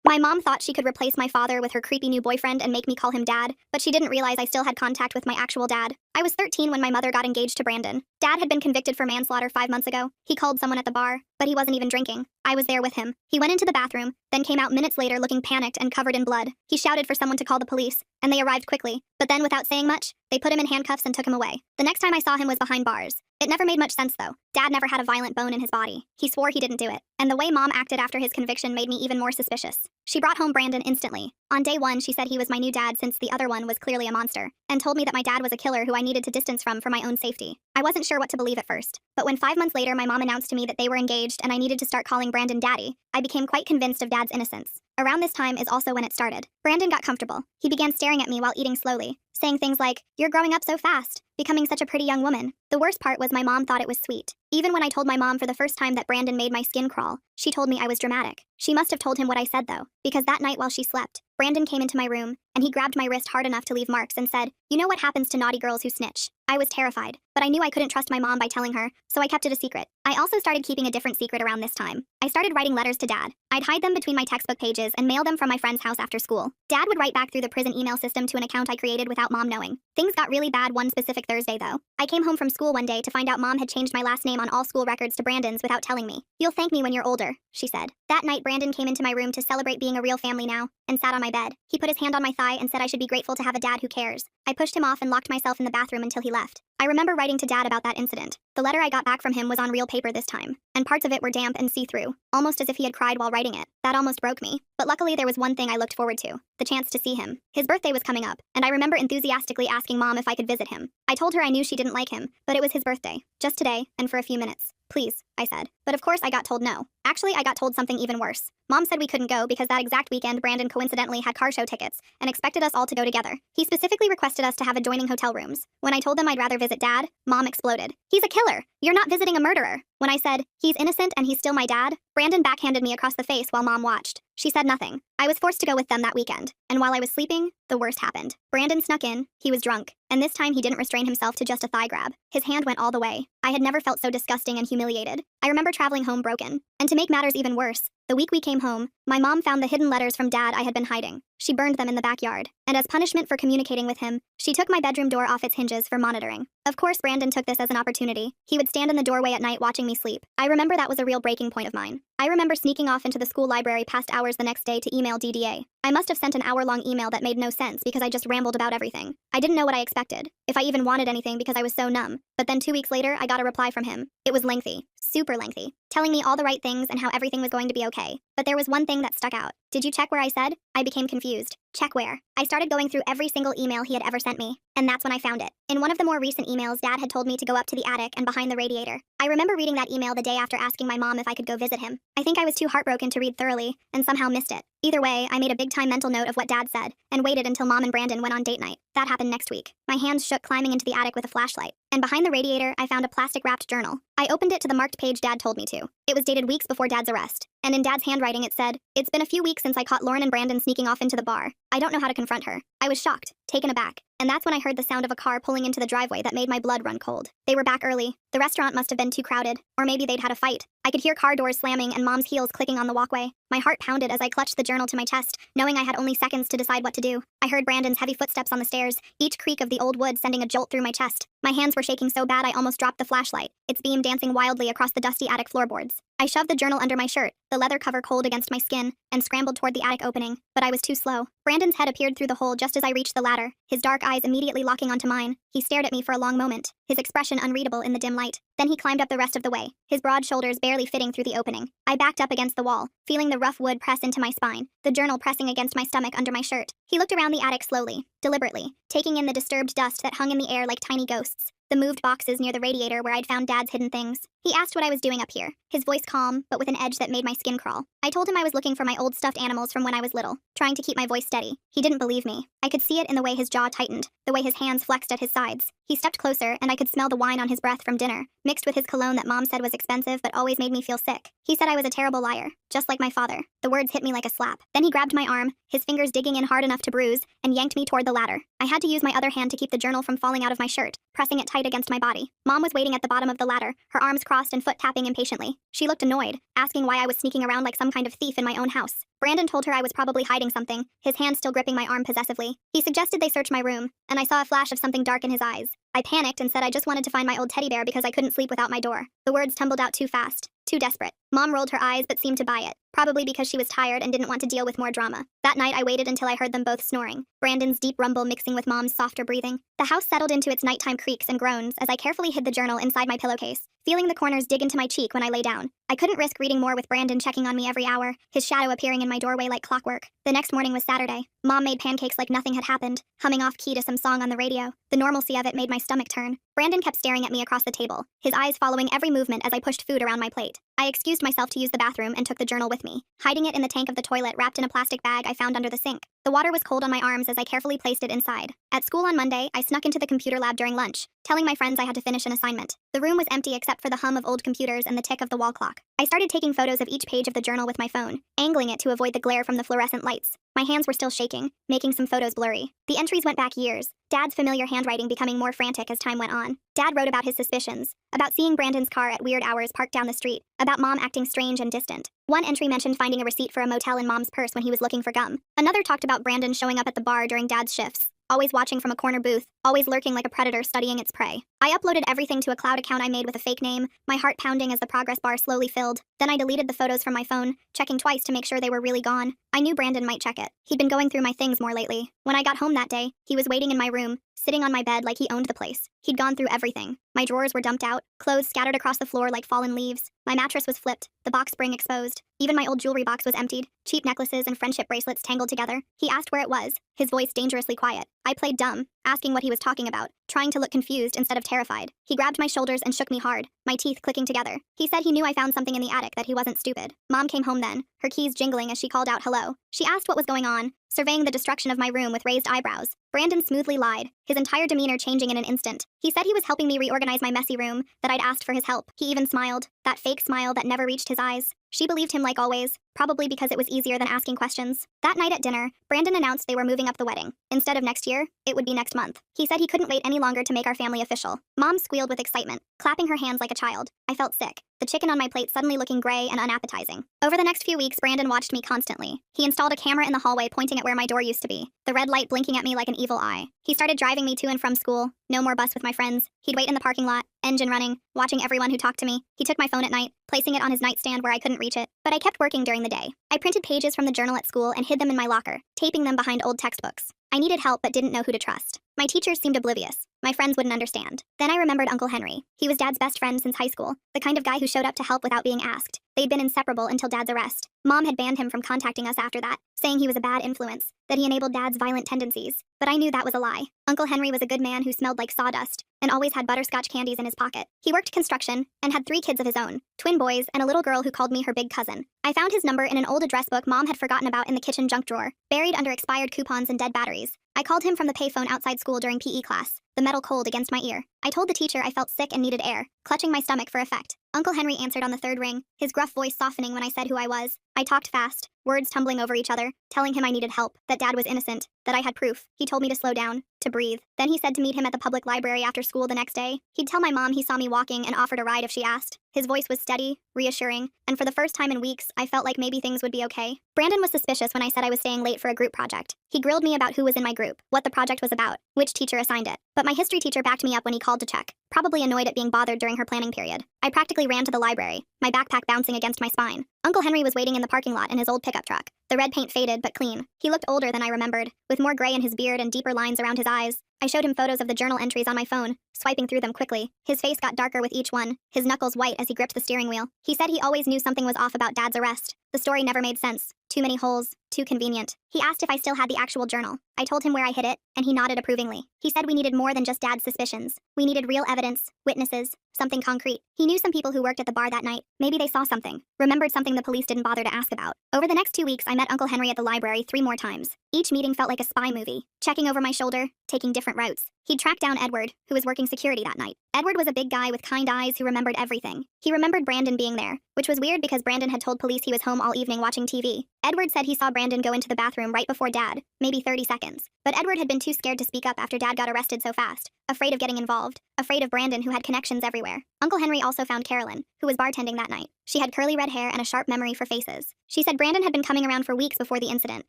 My mom thought she could replace my father with her creepy new boyfriend and make me call him dad, but she didn't realize I still had contact with my actual dad. I was 13 when my mother got engaged to Brandon. Dad had been convicted for manslaughter 5 months ago. He called someone at the bar, but he wasn't even drinking. I was there with him. He went into the bathroom, then came out minutes later looking panicked and covered in blood. He shouted for someone to call the police, and they arrived quickly. But then, without saying much, they put him in handcuffs and took him away. The next time I saw him was behind bars. It never made much sense, though. Dad never had a violent bone in his body. He swore he didn't do it. And the way Mom acted after his conviction made me even more suspicious. She brought home Brandon instantly. On day 1, she said he was my new dad since the other one was clearly a monster, and told me that my dad was a killer who I needed to distance from for my own safety. I wasn't sure what to believe at first, but when 5 months later my mom announced to me that they were engaged and I needed to start calling Brandon daddy, I became quite convinced of Dad's innocence. Around this time is also when it started. Brandon got comfortable. He began staring at me while eating slowly, saying things like, "You're growing up so fast, becoming such a pretty young woman." The worst part was my mom thought it was sweet. Even when I told my mom for the first time that Brandon made my skin crawl, she told me I was dramatic. She must have told him what I said, though, because that night while she slept, Brandon came into my room, and he grabbed my wrist hard enough to leave marks and said, "You know what happens to naughty girls who snitch." I was terrified, but I knew I couldn't trust my mom by telling her, so I kept it a secret. I also started keeping a different secret around this time. I started writing letters to Dad. I'd hide them between my textbook pages and mail them from my friend's house after school. Dad would write back through the prison email system to an account I created without Mom knowing. Things got really bad one specific Thursday, though. I came home from school one day to find out Mom had changed my last name on all school records to Brandon's without telling me. "You'll thank me when you're older," she said. That night, Brandon came into my room to celebrate being a real family now, and sat on my bed. He put his hand on my thigh and said I should be grateful to have a dad who cares. I pushed him off and locked myself in the bathroom until he left. I remember writing to Dad about that incident. The letter I got back from him was on real paper this time, and parts of it were damp and see-through, almost as if he had cried while writing it. That almost broke me. But luckily there was one thing I looked forward to, the chance to see him. His birthday was coming up, and I remember enthusiastically asking Mom if I could visit him. I told her I knew she didn't like him, but it was his birthday, just today, and for a few minutes. "Please," I said. But of course I got told no. Actually, I got told something even worse. Mom said we couldn't go because that exact weekend Brandon coincidentally had car show tickets and expected us all to go together. He specifically requested us to have adjoining hotel rooms. When I told them I'd rather visit Dad, Mom exploded. "He's a killer! You're not visiting a murderer!" When I said, "He's innocent and he's still my dad," Brandon backhanded me across the face while Mom watched. She said nothing. I was forced to go with them that weekend, and while I was sleeping, the worst happened. Brandon snuck in. He was drunk, and this time he didn't restrain himself to just a thigh grab. His hand went all the way. I had never felt so disgusting and humiliated. I remember traveling home broken. And to make matters even worse, the week we came home, my mom found the hidden letters from Dad I had been hiding. She burned them in the backyard, and as punishment for communicating with him, she took my bedroom door off its hinges for monitoring. Of course, Brandon took this as an opportunity. He would stand in the doorway at night watching me sleep. I remember that was a real breaking point of mine. I remember sneaking off into the school library past hours the next day to email DDA. I must have sent an hour-long email that made no sense because I just rambled about everything. I didn't know what I expected, if I even wanted anything because I was so numb. But then 2 weeks later, I got a reply from him. It was lengthy, super lengthy, telling me all the right things and how everything was going to be okay. But there was one thing that stuck out. "Did you check where I said?" I became confused. Check where? I started going through every single email he had ever sent me, and that's when I found it. In one of the more recent emails, Dad had told me to go up to the attic and behind the radiator. I remember reading that email the day after asking my mom if I could go visit him. I think I was too heartbroken to read thoroughly, and somehow missed it. Either way, I made a big-time mental note of what Dad said, and waited until Mom and Brandon went on date night. That happened next week. My hands shook climbing into the attic with a flashlight, and behind the radiator, I found a plastic-wrapped journal. I opened it to the marked page Dad told me to. It was dated weeks before Dad's arrest, and in Dad's handwriting it said, "It's been a few weeks since I caught Lauren and Brandon sneaking off into the bar. I don't know how to confront her." I was shocked, taken aback, and that's when I heard the sound of a car pulling into the driveway that made my blood run cold. They were back early. The restaurant must have been too crowded, or maybe they'd had a fight. I could hear car doors slamming and Mom's heels clicking on the walkway. My heart pounded as I clutched the journal to my chest, knowing I had only seconds to decide what to do. I heard Brandon's heavy footsteps on the stairs, each creak of the old wood sending a jolt through my chest. My hands were shaking so bad I almost dropped the flashlight, its beam dancing wildly across the dusty attic floorboards. I shoved the journal under my shirt, the leather cover cold against my skin, and scrambled toward the attic opening, but I was too slow. Brandon's head appeared through the hole just as I reached the ladder, his dark eyes immediately locking onto mine. He stared at me for a long moment, his expression unreadable in the dim light. Then he climbed up the rest of the way, his broad shoulders barely fitting through the opening. I backed up against the wall, feeling the rough wood press into my spine, the journal pressing against my stomach under my shirt. He looked around the attic slowly, deliberately, taking in the disturbed dust that hung in the air like tiny ghosts. The moved boxes near the radiator where I'd found Dad's hidden things. He asked what I was doing up here, his voice calm, but with an edge that made my skin crawl. I told him I was looking for my old stuffed animals from when I was little, trying to keep my voice steady. He didn't believe me. I could see it in the way his jaw tightened, the way his hands flexed at his sides. He stepped closer, and I could smell the wine on his breath from dinner, mixed with his cologne that Mom said was expensive but always made me feel sick. He said I was a terrible liar, just like my father. The words hit me like a slap. Then he grabbed my arm, his fingers digging in hard enough to bruise, and yanked me toward the ladder. I had to use my other hand to keep the journal from falling out of my shirt, pressing it tight against my body. Mom was waiting at the bottom of the ladder, her arms crossed and foot tapping impatiently. She looked annoyed, asking why I was sneaking around like some kind of thief in my own house. Brandon told her I was probably hiding something, his hand still gripping my arm possessively. He suggested they search my room, and I saw a flash of something dark in his eyes. I panicked and said I just wanted to find my old teddy bear because I couldn't sleep without my door. The words tumbled out too fast, too desperate. Mom rolled her eyes but seemed to buy it, probably because she was tired and didn't want to deal with more drama. That night I waited until I heard them both snoring, Brandon's deep rumble mixing with Mom's softer breathing. The house settled into its nighttime creaks and groans as I carefully hid the journal inside my pillowcase, feeling the corners dig into my cheek when I lay down. I couldn't risk reading more with Brandon checking on me every hour, his shadow appearing in my doorway like clockwork. The next morning was Saturday. Mom made pancakes like nothing had happened, humming off-key to some song on the radio. The normalcy of it made my stomach turn. Brandon kept staring at me across the table, his eyes following every movement as I pushed food around my plate. I excused myself to use the bathroom and took the journal with me, hiding it in the tank of the toilet wrapped in a plastic bag I found under the sink. The water was cold on my arms as I carefully placed it inside. At school on Monday, I snuck into the computer lab during lunch, telling my friends I had to finish an assignment. The room was empty except for the hum of old computers and the tick of the wall clock. I started taking photos of each page of the journal with my phone, angling it to avoid the glare from the fluorescent lights. My hands were still shaking, making some photos blurry. The entries went back years, Dad's familiar handwriting becoming more frantic as time went on. Dad wrote about his suspicions, about seeing Brandon's car at weird hours parked down the street, about Mom acting strange and distant. One entry mentioned finding a receipt for a motel in Mom's purse when he was looking for gum. Another talked about Brandon showing up at the bar during Dad's shifts, always watching from a corner booth, always lurking like a predator studying its prey. I uploaded everything to a cloud account I made with a fake name, my heart pounding as the progress bar slowly filled. Then I deleted the photos from my phone, checking twice to make sure they were really gone. I knew Brandon might check it. He'd been going through my things more lately. When I got home that day, he was waiting in my room, sitting on my bed like he owned the place. He'd gone through everything. My drawers were dumped out, clothes scattered across the floor like fallen leaves. My mattress was flipped, the box spring exposed. Even my old jewelry box was emptied, cheap necklaces and friendship bracelets tangled together. He asked where it was, his voice dangerously quiet. I played dumb, asking what he was talking about, trying to look confused instead of terrified. He grabbed my shoulders and shook me hard, my teeth clicking together. He said he knew I found something in the attic, that he wasn't stupid. Mom came home then, her keys jingling as she called out hello. She asked what was going on, surveying the destruction of my room with raised eyebrows. Brandon smoothly lied, his entire demeanor changing in an instant. He said he was helping me reorganize my messy room, that I'd asked for his help. He even smiled, that fake smile that never reached his eyes. She believed him like always, probably because it was easier than asking questions. That night at dinner, Brandon announced they were moving up the wedding. Instead of next year, it would be next month. He said he couldn't wait any longer to make our family official. Mom squealed with excitement, clapping her hands like a child. I felt sick, the chicken on my plate suddenly looking gray and unappetizing. Over the next few weeks, Brandon watched me constantly. He installed a camera in the hallway pointing at where my door used to be, the red light blinking at me like an evil eye. He started driving me to and from school, no more bus with my friends. He'd wait in the parking lot, engine running, watching everyone who talked to me. He took my phone at night, placing it on his nightstand where I couldn't reach it. But I kept working during the day. I printed pages from the journal at school and hid them in my locker, taping them behind old textbooks. I needed help but didn't know who to trust. My teachers seemed oblivious. My friends wouldn't understand. Then I remembered Uncle Henry. He was Dad's best friend since high school, the kind of guy who showed up to help without being asked. They'd been inseparable until Dad's arrest. Mom had banned him from contacting us after that, saying he was a bad influence, that he enabled Dad's violent tendencies. But I knew that was a lie. Uncle Henry was a good man who smelled like sawdust, and always had butterscotch candies in his pocket. He worked construction, and had 3 kids of his own, twin boys and a little girl who called me her big cousin. I found his number in an old address book Mom had forgotten about in the kitchen junk drawer, buried under expired coupons and dead batteries. I called him from the payphone outside school during PE class, the metal cold against my ear. I told the teacher I felt sick and needed air, clutching my stomach for effect. Uncle Henry answered on the 3rd ring, his gruff voice softening when I said who I was. I talked fast, words tumbling over each other, telling him I needed help, that Dad was innocent, that I had proof. He told me to slow down, to breathe. Then he said to meet him at the public library after school the next day. He'd tell my mom he saw me walking and offered a ride if she asked. His voice was steady, reassuring, and for the first time in weeks, I felt like maybe things would be okay. Brandon was suspicious when I said I was staying late for a group project. He grilled me about who was in my group, what the project was about, which teacher assigned it. But my history teacher backed me up when he called to check, probably annoyed at being bothered during her planning period. I practically ran to the library, my backpack bouncing against my spine. Uncle Henry was waiting in the parking lot in his old pickup truck. The red paint faded but clean. He looked older than I remembered, with more gray in his beard and deeper lines around his eyes. I showed him photos of the journal entries on my phone, swiping through them quickly. His face got darker with each one, his knuckles white as he gripped the steering wheel. He said he always knew something was off about Dad's arrest. The story never made sense. Too many holes, too convenient. He asked if I still had the actual journal. I told him where I hid it, and he nodded approvingly. He said we needed more than just Dad's suspicions. We needed real evidence, witnesses, something concrete. He knew some people who worked at the bar that night. Maybe they saw something, remembered something the police didn't bother to ask about. Over the next 2 weeks, I met Uncle Henry at the library 3 more times. Each meeting felt like a spy movie, checking over my shoulder, taking different routes. He'd tracked down Edward, who was working security that night. Edward was a big guy with kind eyes who remembered everything. He remembered Brandon being there, which was weird because Brandon had told police he was home all evening watching TV. Edward said he saw Brandon go into the bathroom right before Dad, maybe 30 seconds. But Edward had been too scared to speak up after Dad got arrested so fast. afraid of getting involved, afraid of Brandon, who had connections everywhere. Uncle Henry also found Carolyn, who was bartending that night. She had curly red hair and a sharp memory for faces. She said Brandon had been coming around for weeks before the incident,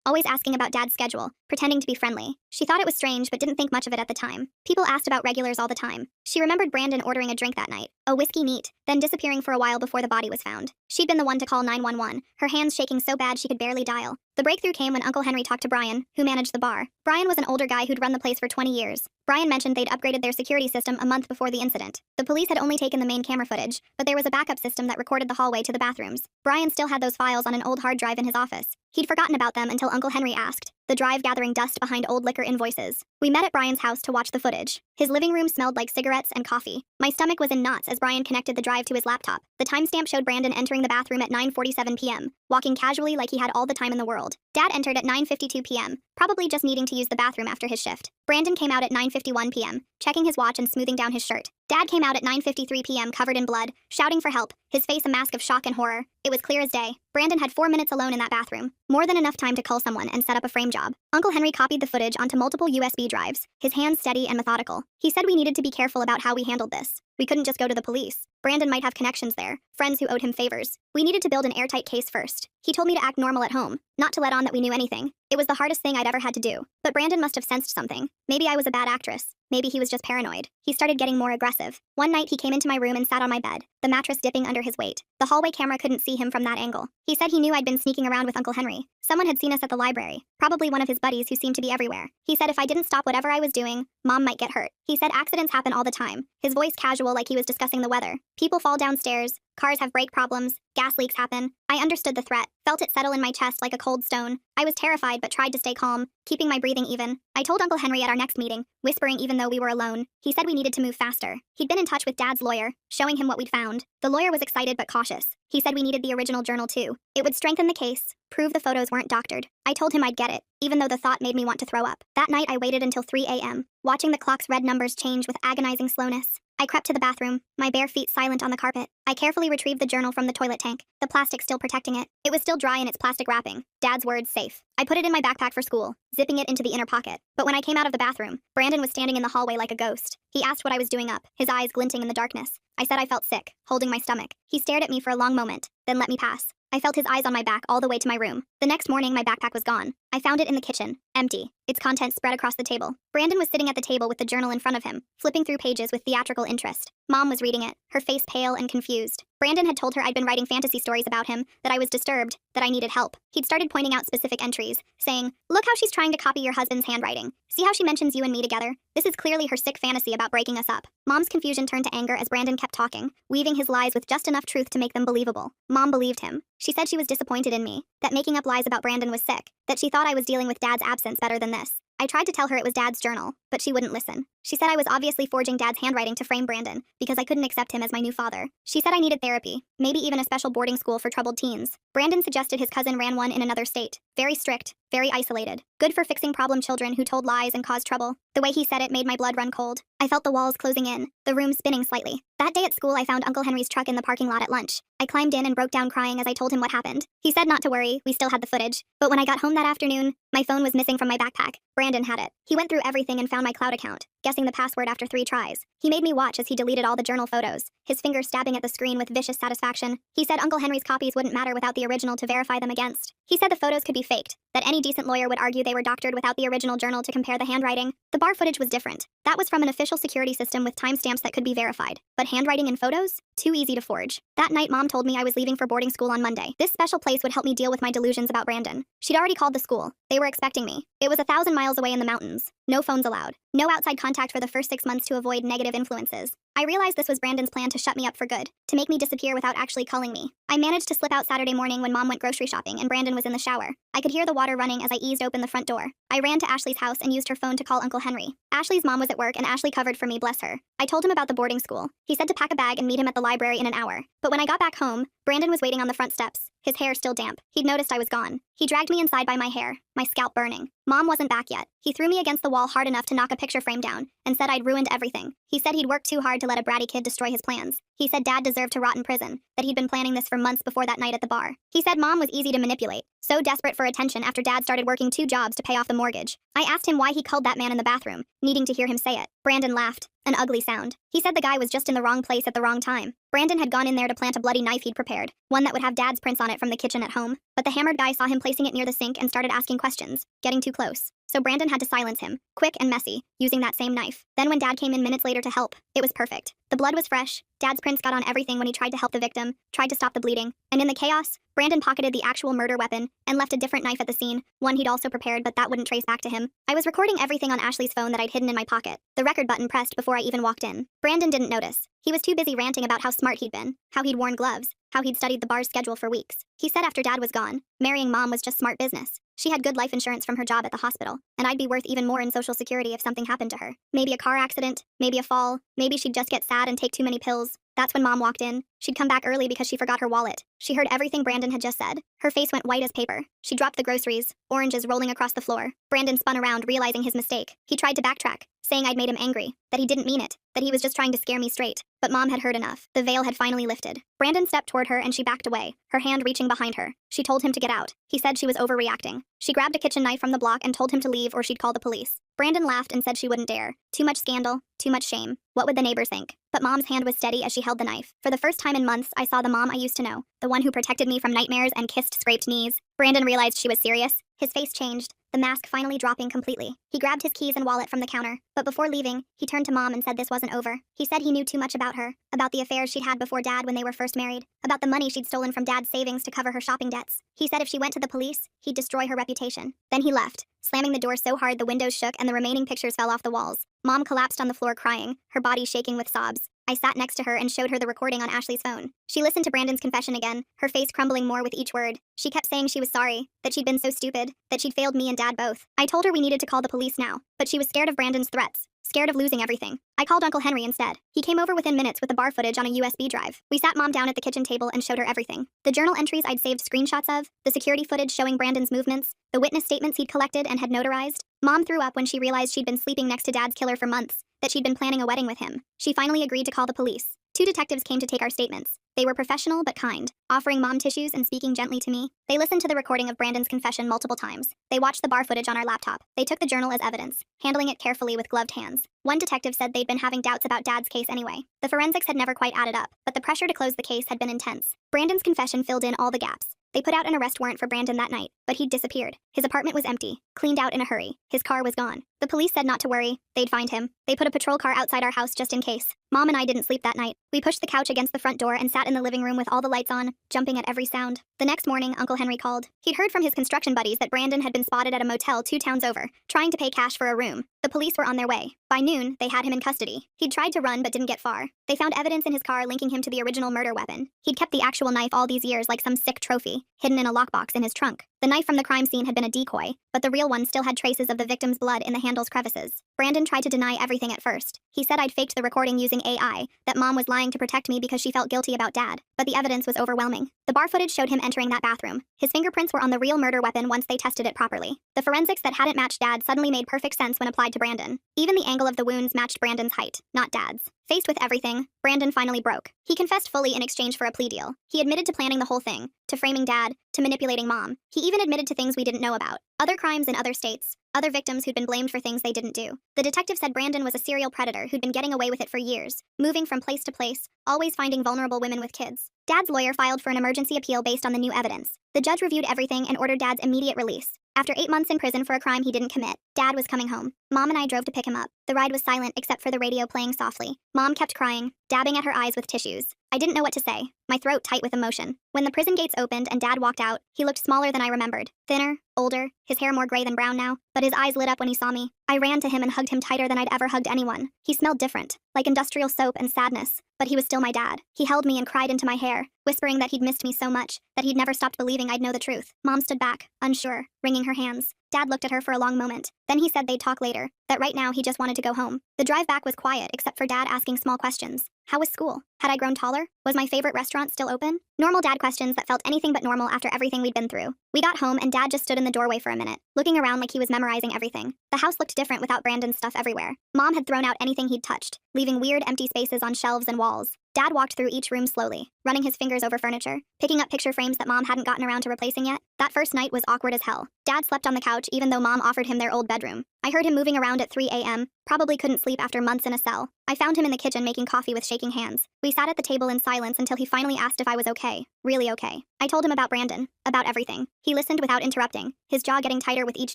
always asking about Dad's schedule, pretending to be friendly. She thought it was strange but didn't think much of it at the time. People asked about regulars all the time. She remembered Brandon ordering a drink that night, a whiskey neat, then disappearing for a while before the body was found. She'd been the one to call 911, her hands shaking so bad she could barely dial. The breakthrough came when Uncle Henry talked to Brian, who managed the bar. Brian was an older guy who'd run the place for 20 years. Brian mentioned they'd upgraded their security system a month before the incident. The police had only taken the main camera footage, but there was a backup system that recorded the hallway to the bathrooms. Brian still had those files on an old hard drive in his office. He'd forgotten about them until Uncle Henry asked, the drive gathering dust behind old liquor invoices. We met at Brian's house to watch the footage. His living room smelled like cigarettes and coffee. My stomach was in knots as Brian connected the drive to his laptop. The timestamp showed Brandon entering the bathroom at 9:47 p.m., walking casually like he had all the time in the world. Dad entered at 9:52 p.m., probably just needing to use the bathroom after his shift. Brandon came out at 9:51 p.m., checking his watch and smoothing down his shirt. Dad came out at 9:53 p.m. covered in blood, shouting for help, his face a mask of shock and horror. It was clear as day. Brandon had 4 minutes alone in that bathroom, more than enough time to cull someone and set up a frame job. Uncle Henry copied the footage onto multiple USB drives, his hands steady and methodical. He said we needed to be careful about how we handled this. We couldn't just go to the police. Brandon might have connections there, friends who owed him favors. We needed to build an airtight case first. He told me to act normal at home, not to let on that we knew anything. It was the hardest thing I'd ever had to do. But Brandon must have sensed something. Maybe I was a bad actress. Maybe he was just paranoid. He started getting more aggressive. One night he came into my room and sat on my bed, the mattress dipping under his weight. The hallway camera couldn't see him from that angle. He said he knew I'd been sneaking around with Uncle Henry. Someone had seen us at the library, probably one of his buddies who seemed to be everywhere. He said if I didn't stop whatever I was doing, Mom might get hurt. He said accidents happen all the time, his voice casual like he was discussing the weather. People fall downstairs, cars have brake problems, gas leaks happen. I understood the threat, felt it settle in my chest like a cold stone. I was terrified but tried to stay calm, keeping my breathing even. I told Uncle Henry at our next meeting, whispering even though we were alone. He said we needed to move faster. He'd been in touch with Dad's lawyer, showing him what we'd found. The lawyer was excited but cautious. He said we needed the original journal too. It would strengthen the case, prove the photos weren't doctored. I told him I'd get it, even though the thought made me want to throw up. That night I waited until 3 a.m., watching the clock's red numbers change with agonizing slowness. I crept to the bathroom, my bare feet silent on the carpet. I carefully retrieved the journal from the toilet tank, the plastic still protecting it. It was still dry in its plastic wrapping. Dad's words safe. I put it in my backpack for school, zipping it into the inner pocket. But when I came out of the bathroom, Brandon was standing in the hallway like a ghost. He asked what I was doing up, his eyes glinting in the darkness. I said I felt sick, holding my stomach. He stared at me for a long moment, then let me pass. I felt his eyes on my back all the way to my room. The next morning, my backpack was gone. I found it in the kitchen, empty, its contents spread across the table. Brandon was sitting at the table with the journal in front of him, flipping through pages with theatrical interest. Mom was reading it, her face pale and confused. Brandon had told her I'd been writing fantasy stories about him, that I was disturbed, that I needed help. He'd started pointing out specific entries, saying, "Look how she's trying to copy your husband's handwriting. See how she mentions you and me together? This is clearly her sick fantasy about breaking us up." Mom's confusion turned to anger as Brandon kept talking, weaving his lies with just enough truth to make them believable. Mom believed him. She said she was disappointed in me, that making up lies about Brandon was sick, that she thought I was dealing with Dad's absence better than this. I tried to tell her it was Dad's journal, but she wouldn't listen. She said I was obviously forging Dad's handwriting to frame Brandon, because I couldn't accept him as my new father. She said I needed therapy, maybe even a special boarding school for troubled teens. Brandon suggested his cousin ran one in another state. Very strict, very isolated. Good for fixing problem children who told lies and caused trouble. The way he said it made my blood run cold. I felt the walls closing in, the room spinning slightly. That day at school, I found Uncle Henry's truck in the parking lot at lunch. I climbed in and broke down crying as I told him what happened. He said not to worry, we still had the footage. But when I got home that afternoon, my phone was missing from my backpack. Brandon had it. He went through everything and found my cloud account, guessing the password after 3 tries. He made me watch as he deleted all the journal photos, his finger stabbing at the screen with vicious satisfaction. He said Uncle Henry's copies wouldn't matter without the original to verify them against. He said the photos could be faked, that any decent lawyer would argue they were doctored without the original journal to compare the handwriting. The bar footage was different. That was from an official security system with timestamps that could be verified. But handwriting in photos? Too easy to forge. That night, Mom told me I was leaving for boarding school on Monday. This special place would help me deal with my delusions about Brandon. She'd already called the school. They were expecting me. It was 1,000 miles away in the mountains. No phones allowed. No outside contact for the first 6 months to avoid negative influences. I realized this was Brandon's plan to shut me up for good, to make me disappear without actually calling me. I managed to slip out Saturday morning when Mom went grocery shopping and Brandon was in the shower. I could hear the water running as I eased open the front door. I ran to Ashley's house and used her phone to call Uncle Henry. Ashley's mom was at work and Ashley covered for me, bless her. I told him about the boarding school. He said to pack a bag and meet him at the library in an hour. But when I got back home, Brandon was waiting on the front steps, his hair still damp. He'd noticed I was gone. He dragged me inside by my hair, my scalp burning. Mom wasn't back yet. He threw me against the wall hard enough to knock a picture frame down and said I'd ruined everything. He said he'd worked too hard to let a bratty kid destroy his plans. He said Dad deserved to rot in prison, that he'd been planning this for months before that night at the bar. He said Mom was easy to manipulate, so desperate for attention after Dad started working 2 jobs to pay off the mortgage. I asked him why he called that man in the bathroom, needing to hear him say it. Brandon laughed, an ugly sound. He said the guy was just in the wrong place at the wrong time. Brandon had gone in there to plant a bloody knife he'd prepared, one that would have Dad's prints on it from the kitchen at home, but the hammered guy saw him placing it near the sink and started asking questions, getting too close. So Brandon had to silence him, quick and messy, using that same knife. Then when Dad came in minutes later to help, it was perfect. The blood was fresh, Dad's prints got on everything when he tried to help the victim, tried to stop the bleeding, and in the chaos, Brandon pocketed the actual murder weapon and left a different knife at the scene, one he'd also prepared but that wouldn't trace back to him. I was recording everything on Ashley's phone that I'd hidden in my pocket, the record button pressed before I even walked in. Brandon didn't notice. He was too busy ranting about how smart he'd been, how he'd worn gloves, how he'd studied the bar's schedule for weeks. He said after Dad was gone, marrying Mom was just smart business. She had good life insurance from her job at the hospital, and I'd be worth even more in Social Security if something happened to her. Maybe a car accident, maybe a fall, maybe she'd just get sad and take too many pills. That's when Mom walked in. She'd come back early because she forgot her wallet. She heard everything Brandon had just said. Her face went white as paper. She dropped the groceries, oranges rolling across the floor. Brandon spun around, realizing his mistake. He tried to backtrack, saying I'd made him angry, that he didn't mean it, that he was just trying to scare me straight. But Mom had heard enough. The veil had finally lifted. Brandon stepped toward her and she backed away, her hand reaching behind her. She told him to get out. He said she was overreacting. She grabbed a kitchen knife from the block and told him to leave or she'd call the police. Brandon laughed and said she wouldn't dare. Too much scandal, too much shame. What would the neighbors think? But Mom's hand was steady as she held the knife. For the first time in months, I saw the Mom I used to know, the one who protected me from nightmares and kissed scraped knees. Brandon realized she was serious. His face changed, the mask finally dropping completely. He grabbed his keys and wallet from the counter, but before leaving, he turned to Mom and said this wasn't over. He said he knew too much about her, about the affairs she'd had before Dad when they were first married, about the money she'd stolen from Dad's savings to cover her shopping debts. He said if she went to the police, he'd destroy her reputation. Then he left, slamming the door so hard the windows shook and the remaining pictures fell off the walls. Mom collapsed on the floor crying, her body shaking with sobs. I sat next to her and showed her the recording on Ashley's phone. She listened to Brandon's confession again, her face crumbling more with each word. She kept saying she was sorry, that she'd been so stupid, that she'd failed me and Dad both. I told her we needed to call the police now, but she was scared of Brandon's threats, scared of losing everything. I called Uncle Henry instead. He came over within minutes with the bar footage on a USB drive. We sat Mom down at the kitchen table and showed her everything. The journal entries I'd saved screenshots of, the security footage showing Brandon's movements, the witness statements he'd collected and had notarized. Mom threw up when she realized she'd been sleeping next to Dad's killer for months, that she'd been planning a wedding with him. She finally agreed to call the police. 2 detectives came to take our statements. They were professional but kind, offering Mom tissues and speaking gently to me. They listened to the recording of Brandon's confession multiple times. They watched the bar footage on our laptop. They took the journal as evidence, handling it carefully with gloved hands. One detective said they'd been having doubts about Dad's case anyway. The forensics had never quite added up, but the pressure to close the case had been intense. Brandon's confession filled in all the gaps. They put out an arrest warrant for Brandon that night, but he'd disappeared. His apartment was empty, cleaned out in a hurry. His car was gone. The police said not to worry, they'd find him. They put a patrol car outside our house just in case. Mom and I didn't sleep that night. We pushed the couch against the front door and sat in the living room with all the lights on, jumping at every sound. The next morning, Uncle Henry called. He'd heard from his construction buddies that Brandon had been spotted at a motel 2 towns over, trying to pay cash for a room. The police were on their way. By noon, they had him in custody. He'd tried to run but didn't get far. They found evidence in his car linking him to the original murder weapon. He'd kept the actual knife all these years like some sick trophy, hidden in a lockbox in his trunk. The knife from the crime scene had been a decoy, but the real one still had traces of the victim's blood in the handle's crevices. Brandon tried to deny everything at first. He said I'd faked the recording using AI, that Mom was lying to protect me because she felt guilty about Dad, but the evidence was overwhelming. The bar footage showed him entering that bathroom. His fingerprints were on the real murder weapon once they tested it properly. The forensics that hadn't matched Dad suddenly made perfect sense when applied to Brandon. Even the angle of the wounds matched Brandon's height, not Dad's. Faced with everything, Brandon finally broke. He confessed fully in exchange for a plea deal. He admitted to planning the whole thing, to framing Dad, to manipulating Mom. He even admitted to things we didn't know about. Other crimes in other states, other victims who'd been blamed for things they didn't do. The detective said Brandon was a serial predator who'd been getting away with it for years, moving from place to place, always finding vulnerable women with kids. Dad's lawyer filed for an emergency appeal based on the new evidence. The judge reviewed everything and ordered Dad's immediate release. After 8 months in prison for a crime he didn't commit, Dad was coming home. Mom and I drove to pick him up. The ride was silent except for the radio playing softly. Mom kept crying, dabbing at her eyes with tissues. I didn't know what to say, my throat tight with emotion. When the prison gates opened and Dad walked out, he looked smaller than I remembered. Thinner, older, his hair more gray than brown now, but his eyes lit up when he saw me. I ran to him and hugged him tighter than I'd ever hugged anyone. He smelled different, like industrial soap and sadness, but he was still my dad. He held me and cried into my hair, whispering that he'd missed me so much, that he'd never stopped believing I'd know the truth. Mom stood back, unsure, wringing her hands. Dad looked at her for a long moment. Then he said they'd talk later, that right now he just wanted to go home. The drive back was quiet except for Dad asking small questions. How was school? Had I grown taller? Was my favorite restaurant still open? Normal dad questions that felt anything but normal after everything we'd been through. We got home and Dad just stood in the doorway for a minute, looking around like he was memorizing everything. The house looked different without Brandon's stuff everywhere. Mom had thrown out anything he'd touched, leaving weird empty spaces on shelves and walls. Dad walked through each room slowly, running his fingers over furniture, picking up picture frames that Mom hadn't gotten around to replacing yet. That first night was awkward as hell. Dad slept on the couch even though Mom offered him their old bedroom. I heard him moving around at 3 a.m., probably couldn't sleep after months in a cell. I found him in the kitchen making coffee with shaking hands. We sat at the table in silence until he finally asked if I was okay. Really okay. I told him about Brandon, about everything. He listened without interrupting, his jaw getting tighter with each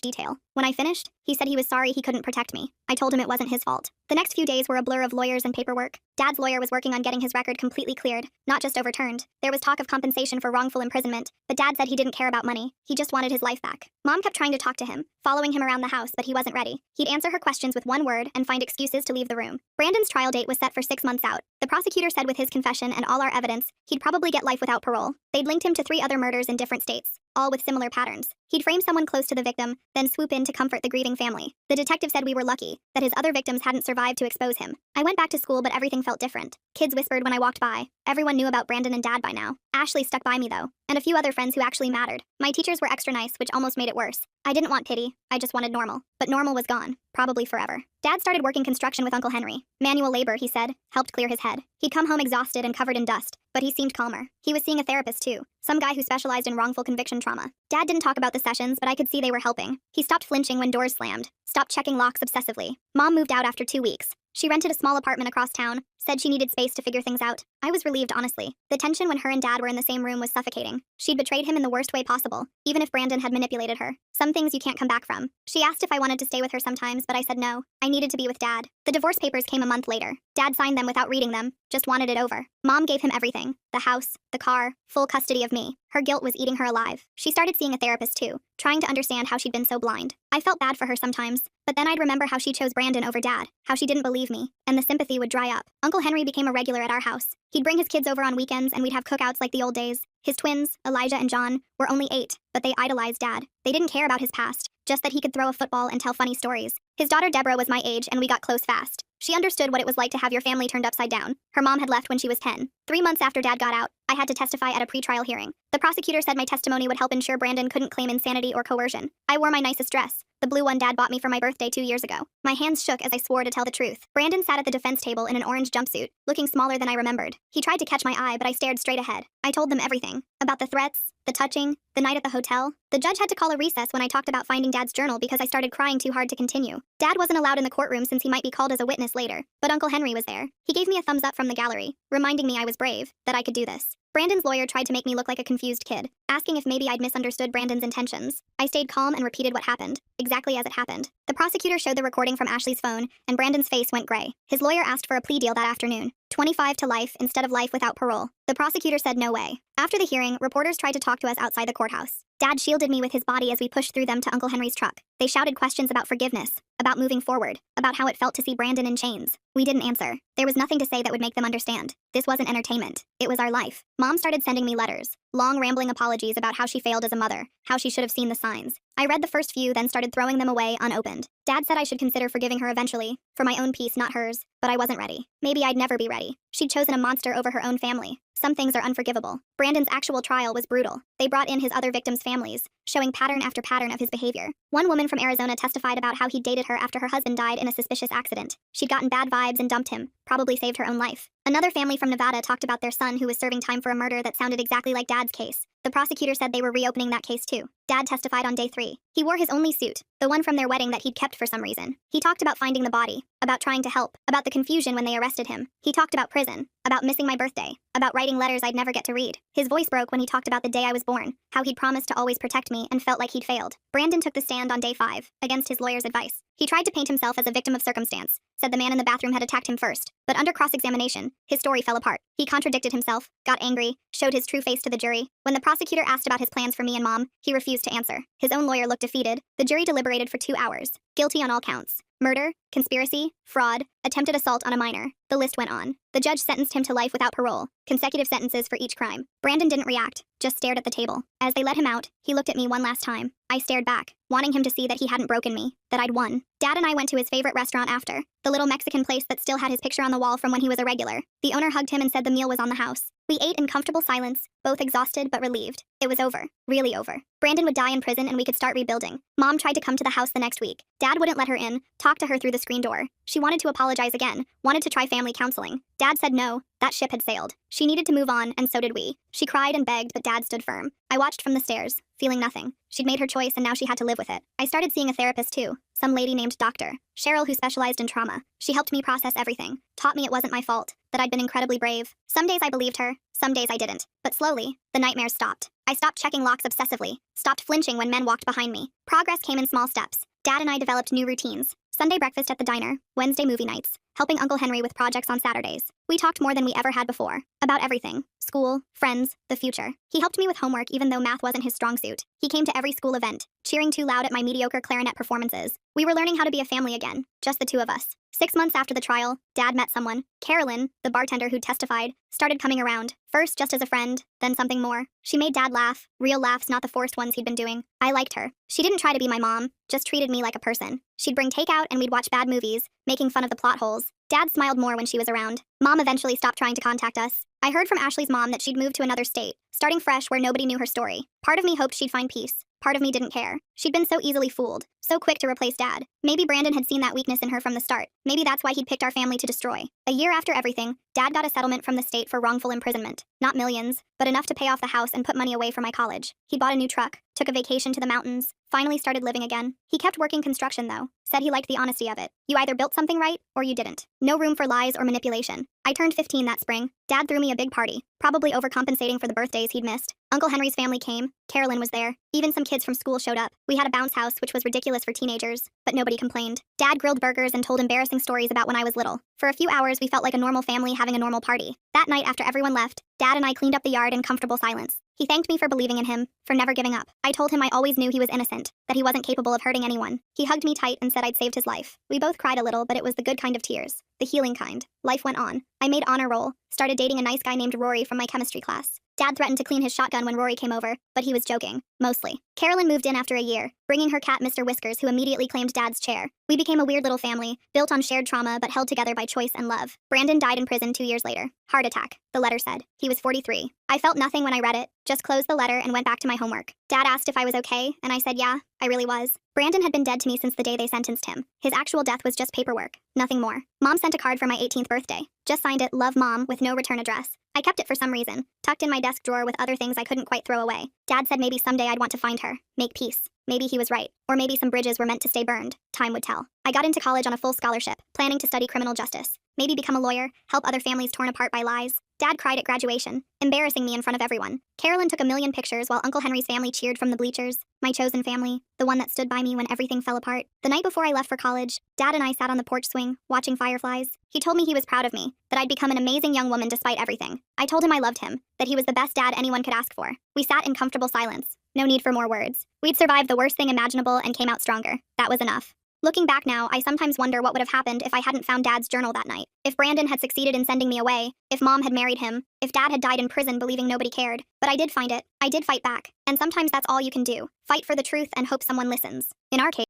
detail. When I finished, he said he was sorry he couldn't protect me. I told him it wasn't his fault. The next few days were a blur of lawyers and paperwork. Dad's lawyer was working on getting his record completely cleared, not just overturned. There was talk of compensation for wrongful imprisonment, but Dad said he didn't care about money. He just wanted his life back. Mom kept trying to talk to him, following him around the house, but he wasn't ready. He'd answer her questions with one word and find excuses to leave the room. Brandon's trial date was set for 6 months out. The prosecutor said with his confession and all our evidence, he'd probably get life without parole. They'd linked him to 3 other murders in different states, all with similar patterns. He'd frame someone close to the victim, then swoop in to comfort the grieving family. The detective said we were lucky, that his other victims hadn't survived to expose him. I went back to school, but everything felt different. Kids whispered when I walked by. Everyone knew about Brandon and Dad by now. Ashley stuck by me though, and a few other friends who actually mattered. My teachers were extra nice, which almost made it worse. I didn't want pity, I just wanted normal. But normal was gone, probably forever. Dad started working construction with Uncle Henry. Manual labor, he said, helped clear his head. He'd come home exhausted and covered in dust, but he seemed calmer. He was seeing a therapist too, some guy who specialized in wrongful conviction trauma. Dad didn't talk about the sessions, but I could see they were helping. He stopped flinching when doors slammed, stopped checking locks obsessively. Mom moved out after 2 weeks. She rented a small apartment across town, said she needed space to figure things out. I was relieved, honestly. The tension when her and Dad were in the same room was suffocating. She'd betrayed him in the worst way possible, even if Brandon had manipulated her. Some things you can't come back from. She asked if I wanted to stay with her sometimes, but I said no. I needed to be with Dad. The divorce papers came a month later. Dad signed them without reading them, just wanted it over. Mom gave him everything. The house, the car, full custody of me. Her guilt was eating her alive. She started seeing a therapist too, trying to understand how she'd been so blind. I felt bad for her sometimes, but then I'd remember how she chose Brandon over Dad, how she didn't believe me, and the sympathy would dry up. Uncle Henry became a regular at our house. He'd bring his kids over on weekends and we'd have cookouts like the old days. His twins, Elijah and John, were only 8, but they idolized Dad. They didn't care about his past, just that he could throw a football and tell funny stories. His daughter Deborah was my age and we got close fast. She understood what it was like to have your family turned upside down. Her mom had left when she was 10. 3 months after Dad got out, I had to testify at a pretrial hearing. The prosecutor said my testimony would help ensure Brandon couldn't claim insanity or coercion. I wore my nicest dress, the blue one Dad bought me for my birthday 2 years ago. My hands shook as I swore to tell the truth. Brandon sat at the defense table in an orange jumpsuit, looking smaller than I remembered. He tried to catch my eye, but I stared straight ahead. I told them everything. About the threats, the touching, the night at the hotel. The judge had to call a recess when I talked about finding Dad's journal because I started crying too hard to continue. Dad wasn't allowed in the courtroom since he might be called as a witness later, but Uncle Henry was there. He gave me a thumbs up from the gallery, reminding me I was brave, that I could do this. Brandon's lawyer tried to make me look like a confused kid, asking if maybe I'd misunderstood Brandon's intentions. I stayed calm and repeated what happened, exactly as it happened. The prosecutor showed the recording from Ashley's phone, and Brandon's face went gray. His lawyer asked for a plea deal that afternoon, 25 to life instead of life without parole. The prosecutor said no way. After the hearing, reporters tried to talk to us outside the courthouse. Dad shielded me with his body as we pushed through them to Uncle Henry's truck. They shouted questions about forgiveness, about moving forward, about how it felt to see Brandon in chains. We didn't answer. There was nothing to say that would make them understand. This wasn't entertainment. It was our life. Mom started sending me letters, long rambling apologies about how she failed as a mother, how she should have seen the signs. I read the first few, then started throwing them away unopened. Dad said I should consider forgiving her eventually, for my own peace, not hers, but I wasn't ready. Maybe I'd never be ready. She'd chosen a monster over her own family. Some things are unforgivable. Brandon's actual trial was brutal. They brought in his other victims' families, showing pattern after pattern of his behavior. One woman from Arizona testified about how he dated her after her husband died in a suspicious accident. She'd gotten bad vibes and dumped him, probably saved her own life. Another family from Nevada talked about their son who was serving time for a murder that sounded exactly like Dad's case. The prosecutor said they were reopening that case too. Dad testified on day 3. He wore his only suit, the one from their wedding that he'd kept for some reason. He talked about finding the body, about trying to help, about the confusion when they arrested him. He talked about prison, about missing my birthday, about writing letters I'd never get to read. His voice broke when he talked about the day I was born, how he'd promised to always protect me and felt like he'd failed. Brandon took the stand on day 5, against his lawyer's advice. He tried to paint himself as a victim of circumstance, said the man in the bathroom had attacked him first. But under cross-examination, his story fell apart. He contradicted himself, got angry, showed his true face to the jury. When the prosecutor asked about his plans for me and Mom, he refused to answer. His own lawyer looked defeated. The jury deliberated for 2 hours. Guilty on all counts. Murder, conspiracy, fraud, attempted assault on a minor. The list went on. The judge sentenced him to life without parole, consecutive sentences for each crime. Brandon didn't react, just stared at the table. As they let him out, he looked at me one last time. I stared back, wanting him to see that he hadn't broken me, that I'd won. Dad and I went to his favorite restaurant after, the little Mexican place that still had his picture on the wall from when he was a regular. The owner hugged him and said the meal was on the house. We ate in comfortable silence, both exhausted but relieved. It was over. Really over. Brandon would die in prison and we could start rebuilding. Mom tried to come to the house the next week. Dad wouldn't let her in, talked to her through the screen door. She wanted to apologize again, wanted to try family counseling. Dad said no, that ship had sailed. She needed to move on, and so did we. She cried and begged, but Dad stood firm. I watched from the stairs, feeling nothing. She'd made her choice and now she had to live with it. I started seeing a therapist too, some lady named Dr. Cheryl who specialized in trauma. She helped me process everything, taught me it wasn't my fault, that I'd been incredibly brave. Some days I believed her, some days I didn't. But slowly, the nightmares stopped. I stopped checking locks obsessively, stopped flinching when men walked behind me. Progress came in small steps. Dad and I developed new routines. Sunday breakfast at the diner, Wednesday movie nights, helping Uncle Henry with projects on Saturdays. We talked more than we ever had before, about everything. School, friends, the future. He helped me with homework even though math wasn't his strong suit. He came to every school event, cheering too loud at my mediocre clarinet performances. We were learning how to be a family again, just the two of us. 6 months after the trial, Dad met someone. Carolyn, the bartender who testified, started coming around. First just as a friend, then something more. She made Dad laugh, real laughs, not the forced ones he'd been doing. I liked her. She didn't try to be my mom, just treated me like a person. She'd bring takeout and we'd watch bad movies, making fun of the plot holes. Dad smiled more when she was around. Mom eventually stopped trying to contact us. I heard from Ashley's mom that she'd moved to another state, starting fresh where nobody knew her story. Part of me hoped she'd find peace. Part of me didn't care. She'd been so easily fooled, so quick to replace Dad. Maybe Brandon had seen that weakness in her from the start. Maybe that's why he'd picked our family to destroy. A year after everything, Dad got a settlement from the state for wrongful imprisonment. Not millions, but enough to pay off the house and put money away for my college. He bought a new truck, took a vacation to the mountains, finally started living again. He kept working construction though, said he liked the honesty of it. You either built something right, or you didn't. No room for lies or manipulation. I turned 15 that spring. Dad threw me a big party, probably overcompensating for the birthdays he'd missed. Uncle Henry's family came. Carolyn was there. Even some kids from school showed up. We had a bounce house, which was ridiculous for teenagers, but nobody complained. Dad grilled burgers and told embarrassing stories about when I was little. For a few hours, we felt like a normal family having a normal party. That night, after everyone left, Dad and I cleaned up the yard in comfortable silence. He thanked me for believing in him, for never giving up. I told him I always knew he was innocent, that he wasn't capable of hurting anyone. He hugged me tight and said I'd saved his life. We both cried a little, but it was the good kind of tears. The healing kind. Life went on. I made honor roll, started dating a nice guy named Rory from my chemistry class. Dad threatened to clean his shotgun when Rory came over, but he was joking, mostly. Carolyn moved in after a year, bringing her cat Mr. Whiskers, who immediately claimed Dad's chair. We became a weird little family, built on shared trauma but held together by choice and love. Brandon died in prison 2 years later. Heart attack, the letter said. He was 43. I felt nothing when I read it, just closed the letter and went back to my homework. Dad asked if I was okay, and I said yeah, I really was. Brandon had been dead to me since the day they sentenced him. His actual death was just paperwork, nothing more. Mom sent a card for my 18th birthday. Just signed it, Love Mom, with no return address. I kept it for some reason, tucked in my desk drawer with other things I couldn't quite throw away. Dad said maybe someday I'd want to find her, make peace. Maybe he was right. Or maybe some bridges were meant to stay burned. Time would tell. I got into college on a full scholarship, planning to study criminal justice. Maybe become a lawyer, help other families torn apart by lies. Dad cried at graduation, embarrassing me in front of everyone. Carolyn took a million pictures while Uncle Henry's family cheered from the bleachers. My chosen family, the one that stood by me when everything fell apart. The night before I left for college, Dad and I sat on the porch swing, watching fireflies. He told me he was proud of me, that I'd become an amazing young woman despite everything. I told him I loved him, that he was the best dad anyone could ask for. We sat in comfortable silence. No need for more words. We'd survived the worst thing imaginable and came out stronger. That was enough. Looking back now, I sometimes wonder what would have happened if I hadn't found Dad's journal that night. If Brandon had succeeded in sending me away, if Mom had married him, if Dad had died in prison believing nobody cared. But I did find it. I did fight back. And sometimes that's all you can do. Fight for the truth and hope someone listens. In our case,